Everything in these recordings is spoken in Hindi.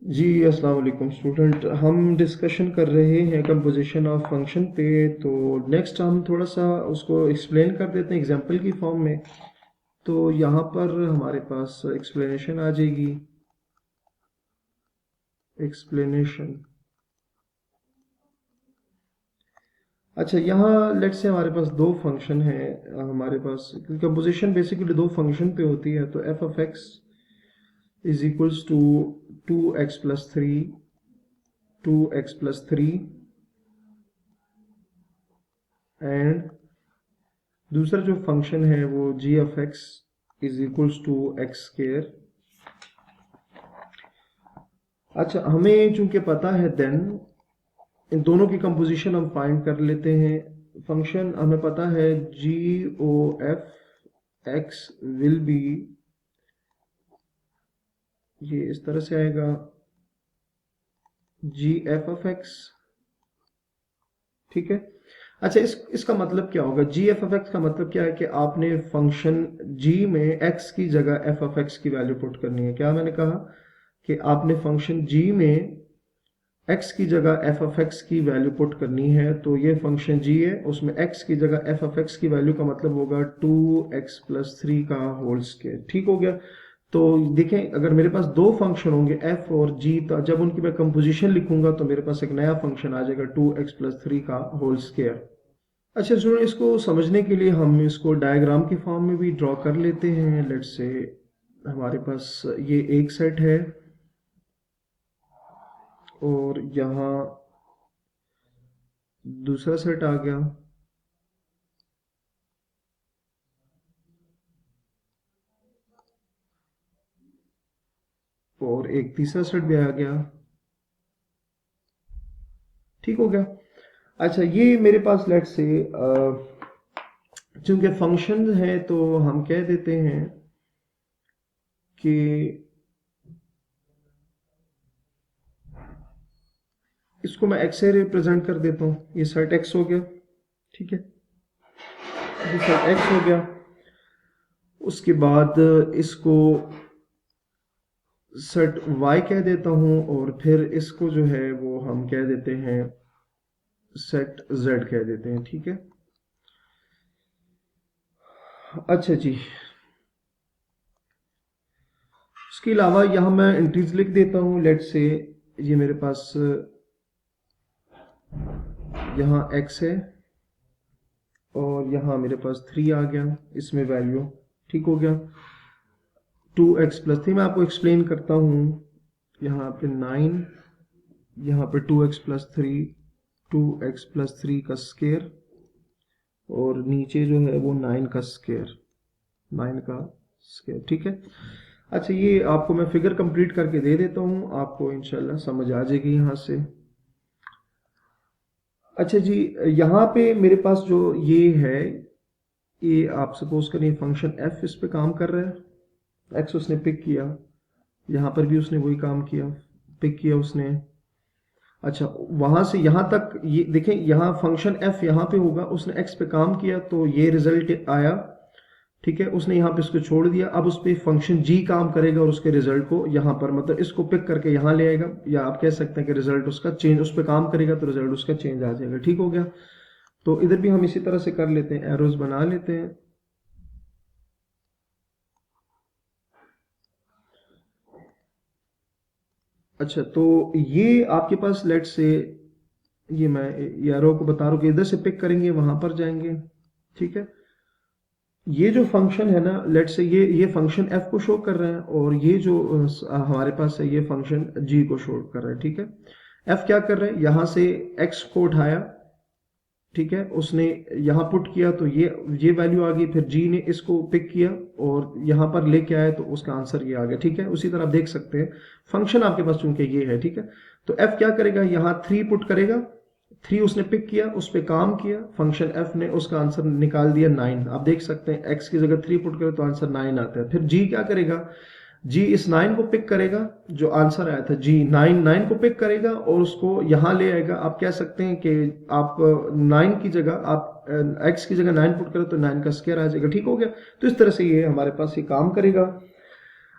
जी अस्सलाम वालेकुम स्टूडेंट। हम डिस्कशन कर रहे हैं कंपोजिशन ऑफ फंक्शन पे। तो नेक्स्ट हम थोड़ा सा उसको एक्सप्लेन कर देते हैं एग्जांपल की फॉर्म में। तो यहाँ पर हमारे पास एक्सप्लेनेशन आ जाएगी। एक्सप्लेनेशन। अच्छा, यहाँ लेट्स से हमारे पास दो फंक्शन है। हमारे पास कंपोजिशन बेसिकली दो फंक्शन पे होती है। तो F of X is equals to 2x+3 2x+3 and दूसरा जो फंक्शन है वो G of X is equals to X square. अच्छा, हमें चूंकि पता है देन इन दोनों की कंपोजिशन हम फाइंड कर लेते हैं। फंक्शन हमें पता है G O F X will be, ये इस तरह से आएगा जी एफ ऑफ एक्स। ठीक है। अच्छा, इसका मतलब क्या होगा? जी एफ ऑफ एक्स का मतलब क्या है कि आपने फंक्शन जी में एक्स की जगह एफ ऑफ एक्स की वैल्यू पुट करनी है। क्या मैंने कहा कि आपने फंक्शन जी में x की जगह f ऑफ x की वैल्यू पुट करनी है। तो ये फंक्शन g है, उसमें x की जगह f ऑफ x की वैल्यू का मतलब होगा 2x+3 का होल स्क्वायर। ठीक हो गया। तो देखें, अगर मेरे पास दो फंक्शन होंगे f और g, तो जब उनकी मैं कंपोजिशन लिखूंगा तो मेरे पास एक नया फंक्शन आ जाएगा 2x+3 का होल स्क्वायर। अच्छा सुनो, इसको समझने के लिए हम इसको डायग्राम की फॉर्म में भी ड्रॉ कर लेते हैं। लेट्स से हमारे पास ये एक सेट है और यहाँ दूसरा सेट आ गया और एक तीसरा सेट भी आ गया। ठीक हो गया। अच्छा, ये मेरे पास लेट से चूंकि फंक्शन है तो हम कह देते हैं कि इसको मैं एक्स से रिप्रेजेंट कर देता हूँ। ये सेट एक्स हो गया। ठीक है, ये सेट एक्स हो गया। उसके बाद इसको सेट वाई कह देता हूँ और फिर इसको जो है वो हम कह देते हैं सेट जेड कह देते हैं। ठीक है। अच्छा जी, उसके अलावा यहाँ मैं एंट्रीज लिख देता हूँ। लेट से ये मेरे पास यहाँ x है और यहाँ मेरे पास 3 आ गया इसमें वैल्यू। ठीक हो गया। 2x+3 मैं आपको एक्सप्लेन करता हूँ। यहाँ पे 9, यहाँ पे 2x+3, 2x+3 का स्केयर और नीचे जो है वो 9 का स्केयर, 9 का स्केयर। ठीक है। अच्छा, ये आपको मैं फिगर कंप्लीट करके दे देता हूँ, आपको इंशाल्लाह समझ आ जाएगी यहाँ से। अच्छा जी, यहाँ पे मेरे पास जो ये है, ये आप सपोज करिए फंक्शन f इस पे काम कर रहा है। x उसने पिक किया, यहाँ पर भी उसने वही काम किया, पिक किया उसने। अच्छा, वहां से यहाँ तक ये देखें, यहाँ फंक्शन f यहाँ पे होगा, उसने x पे काम किया तो ये रिजल्ट आया। ठीक है, उसने यहाँ पे इसको छोड़ दिया। अब उस पर फंक्शन g काम करेगा और उसके रिजल्ट को यहाँ पर मतलब इसको पिक करके यहाँ ले आएगा, या आप कह सकते हैं कि रिजल्ट उसका चेंज, उस पर काम करेगा तो रिजल्ट उसका चेंज आ जाएगा। ठीक हो गया। तो इधर भी हम इसी तरह से कर लेते हैं, एरोज बना लेते हैं। अच्छा, तो ये आपके पास लेट से, ये मैं एरो को बता रहा हूँ कि इधर से पिक करेंगे वहां पर जाएंगे। ठीक है। ये जो फंक्शन है ना, लेट से ये फंक्शन f को शो कर रहा है और ये जो हमारे पास है ये फंक्शन g को शो कर रहा है। ठीक है। f क्या कर रहा है, यहां से x को उठाया। ठीक है, उसने यहाँ पुट किया तो ये वैल्यू आ गई। फिर जी ने इसको पिक किया और यहाँ पर लेके आया तो उसका आंसर ये आ गया। ठीक है। उसी तरह आप देख सकते हैं फंक्शन आपके पास चूंकि ये है। ठीक है। तो f क्या करेगा, यहाँ 3 पुट करेगा। 3 उसने पिक किया, उस पर काम किया, फंक्शन f ने उसका आंसर निकाल दिया 9। आप देख सकते हैं x की जगह 3 पुट करें तो आंसर 9 आता है। फिर g क्या करेगा, जी इस 9 को पिक करेगा, जो आंसर आया था जी 9 को पिक करेगा और उसको यहां ले आएगा। आप कह सकते हैं कि आप 9 की जगह आप x की जगह 9 पुट करो तो 9 का स्क्वायर आ जाएगा। ठीक हो गया। तो इस तरह से ये हमारे पास ये काम करेगा।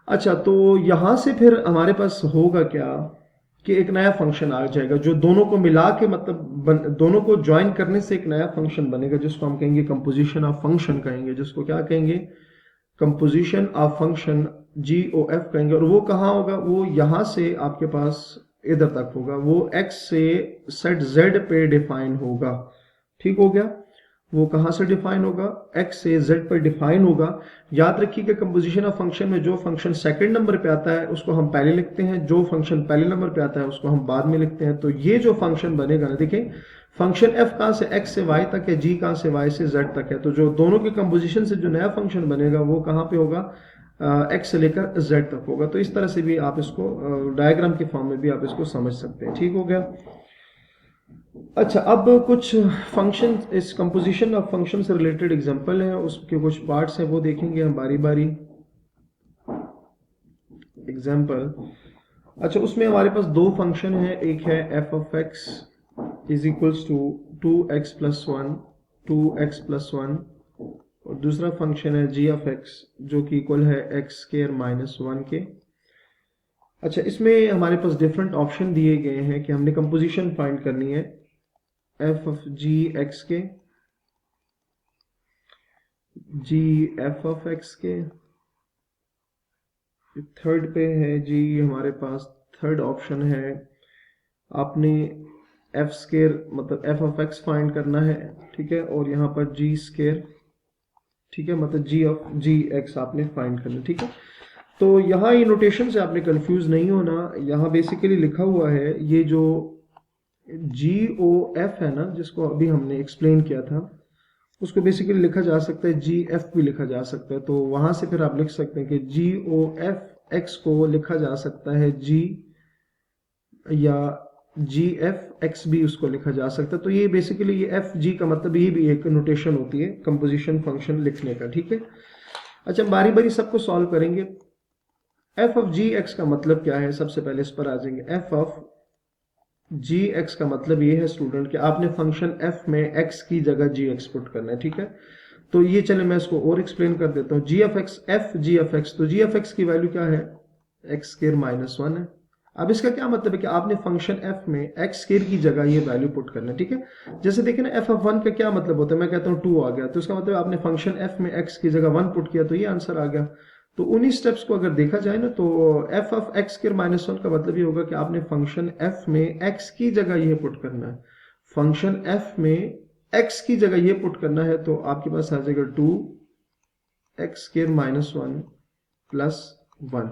अच्छा, तो यहां से फिर हमारे पास होगा क्या कि एक नया फंक्शन आ जाएगा जो दोनों को मिला के मतलब दोनों को ज्वाइन करने से एक नया फंक्शन बनेगा जिसको हम कहेंगे कंपोजिशन ऑफ फंक्शन कहेंगे, जिसको क्या कहेंगे, कंपोजिशन ऑफ फंक्शन, GOF कहेंगे। और वो कहाँ होगा, वो यहां से आपके पास इधर तक होगा, वो x से सेट z पे डिफाइन होगा। ठीक हो गया, वो कहाँ से डिफाइन होगा, x से z पर डिफाइन होगा। याद रखिए कि कंपोजिशन ऑफ फंक्शन में जो फंक्शन सेकंड नंबर पे आता है उसको हम पहले लिखते हैं, जो फंक्शन पहले नंबर पे आता है उसको हम बाद में लिखते हैं। तो ये जो फंक्शन बनेगा ना, देखिए फंक्शन f कहाँ से x से y तक है, g कहाँ से y से z तक है, तो जो दोनों के कंपोजिशन से जो नया फंक्शन बनेगा वो कहाँ पे होगा, x से लेकर z तक होगा। तो इस तरह से भी आप इसको डायग्राम के फॉर्म में भी आप इसको समझ सकते हैं। ठीक हो गया। अच्छा, अब कुछ फंक्शन, इस कंपोजिशन ऑफ फंक्शन से रिलेटेड एग्जांपल है, उसके कुछ पार्ट्स हैं वो देखेंगे हम बारी बारी। एग्जांपल, अच्छा उसमें हमारे पास दो फंक्शन है, एक है f of x is equals to 2x plus 1, 2x plus 1, और दूसरा फंक्शन है g ऑफ x जो कि इक्वल है x स्क्वायर माइनस 1 के। अच्छा, इसमें हमारे पास डिफरेंट ऑप्शन दिए गए हैं कि हमने कंपोजिशन फाइंड करनी है f ऑफ g x के, g f ऑफ x के, थर्ड पे है जी हमारे पास थर्ड ऑप्शन है आपने f स्क्वायर मतलब f ऑफ x फाइंड करना है। ठीक है, और यहाँ पर g स्क्वायर, ठीक है, मतलब g ऑफ g x आपने फाइंड करना। ठीक है, तो यहाँ ये नोटेशन से आपने कंफ्यूज नहीं होना। यहाँ बेसिकली लिखा हुआ है ये जो GOF है ना, जिसको अभी हमने एक्सप्लेन किया था, उसको बेसिकली लिखा जा सकता है GF भी लिखा जा सकता है। तो वहां से फिर आप लिख सकते हैं कि GOF x को लिखा जा सकता है G, या GF x भी उसको लिखा जा सकता है। तो ये बेसिकली ये FG का मतलब ये भी एक नोटेशन होती है कंपोजिशन फंक्शन लिखने का। ठीक है, अच्छा बारी बारी सबको सॉल्व करेंगे। f ऑफ जी एक्स का मतलब क्या है, सबसे पहले इस पर आ जाएंगे। f ऑफ जी एक्स का मतलब ये है स्टूडेंट कि आपने फंक्शन f में x की जगह जी एक्स पुट करना है। ठीक है, तो ये चले मैं इसको और एक्सप्लेन कर देता हूँ। G of X, F G of X, तो जी ऑफ एक्स की वैल्यू क्या है, एक्स स्क्वायर माइनस 1 है। अब इसका क्या मतलब है कि आपने फंक्शन f में एक्स स्क्वायर की जगह ये वैल्यू पुट करना है। ठीक है, जैसे देखिए ना एफ ऑफ 1 का क्या मतलब होता है, मैं कहता हूँ 2 आ गया, तो इसका मतलब आपने फंक्शन f में x की जगह 1 पुट किया तो ये आंसर आ गया। तो उन्हीं स्टेप्स को अगर देखा जाए ना, तो f of x square minus 1 का मतलब ये होगा कि आपने फंक्शन f में x की जगह ये पुट करना है, फंक्शन f में x की जगह ये पुट करना है। तो आपके पास आ जाएगा 2x square minus 1 plus 1,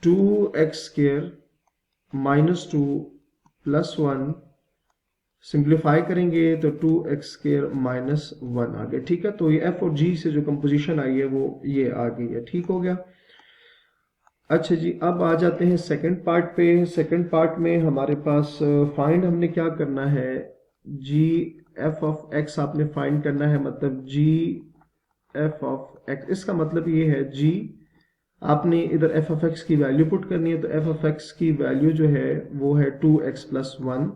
2x square minus 2 plus 1, simplify करेंगे तो 2x स्क्वायर माइनस 1 आ गया। ठीक है, तो ये f और g से जो कंपोजिशन आई है वो ये आ गई है। ठीक हो गया। अच्छा जी, अब आ जाते हैं सेकंड पार्ट पे। सेकंड पार्ट में हमारे पास फाइंड हमने क्या करना है, जी एफ ऑफ एक्स आपने फाइंड करना है, मतलब जी एफ ऑफ एक्स, इसका मतलब ये है जी आपने इधर एफ ऑफ एक्स की वैल्यू पुट करनी है। तो एफ ऑफ एक्स की वैल्यू जो है वो है 2x प्लस 1,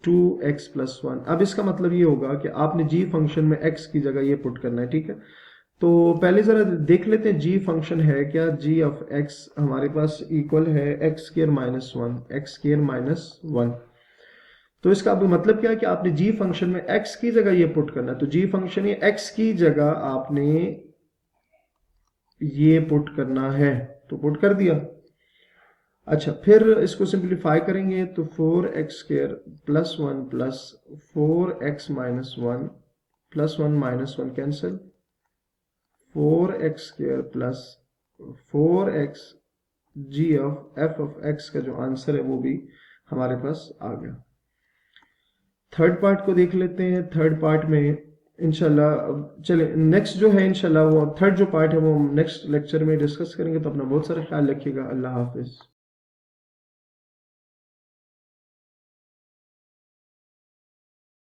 2x प्लस 1। अब इसका मतलब ये होगा कि आपने जी फंक्शन में x की जगह ये पुट करना है। ठीक है, तो पहले जरा देख लेते हैं जी फंक्शन है क्या। जी ऑफ x हमारे पास इक्वल है x square minus 1, x square minus 1। तो इसका अब मतलब क्या है कि आपने जी फंक्शन में x की जगह ये पुट करना है। तो जी फंक्शन ये x की जगह आपने ये पुट करना है, तो पुट कर दिया। अच्छा, फिर इसको सिंप्लीफाई करेंगे तो 4x square plus 1 plus 4x minus 1 plus 1 minus 1 cancel, 4x square plus 4x, g of f of x का जो आंसर है वो भी हमारे पास आ गया। थर्ड पार्ट को देख लेते हैं। थर्ड पार्ट में इंशाल्लाह, चले नेक्स्ट जो है इंशाल्लाह वो थर्ड जो पार्ट है वो नेक्स्ट लेक्चर में डिस्कस करेंगे। तो अपना बहुत सारा ख्याल रखिएगा। अल्लाह हाफिज।